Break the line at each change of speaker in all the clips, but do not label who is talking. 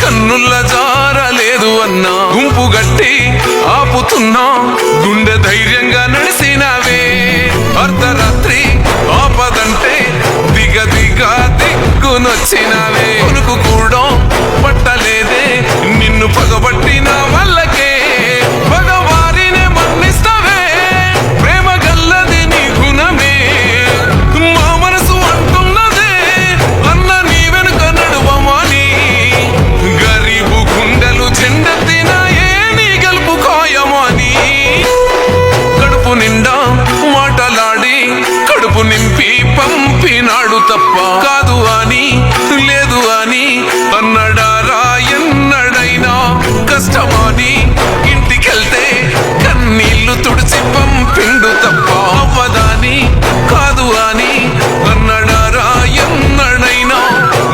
కన్నుల జారలేదు అన్నా గుంపు గట్టి ఆపుతున్నా గుండె ధైర్యంగా నడిసినవే అర్ధరాత్రి ఆపదంటే దిక్కునొచ్చినవే కొనుకు కూడా పట్టలేదే నిన్ను పగబట్టిన వాళ్ళకే పగవారినే మన్నిస్తావే ప్రేమ గల్లది నీ గుణమే మా మనసు అంటున్నదే అన్న నీ వెనుక నడువమని గరీబు గుండెలు చెండెత్తిన ఏ నీ గెలుపు ఖాయమని కడుపు నిండా మాటలాడి కడుపు నింపి పంపినాడు తప్ప కాదు అని లేదు అని అన్నడారా ఎన్నడైనా కష్టమని ఇంటికెళ్తే కన్నీళ్లు తుడిచి పంపిండు తప్ప అవ్వదాని కాదు అని అన్నడారా ఎన్నడైనా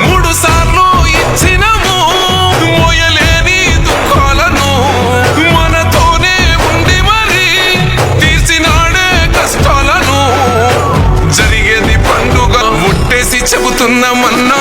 3 సార్లు ఇచ్చినము మోయలేని దుఃఖాలను మనతోనే ఉండి మరి తీర్చినాడే కష్టాలను జరిగేది పండుగ ముట్టేసి చెబుతున్నామన్నా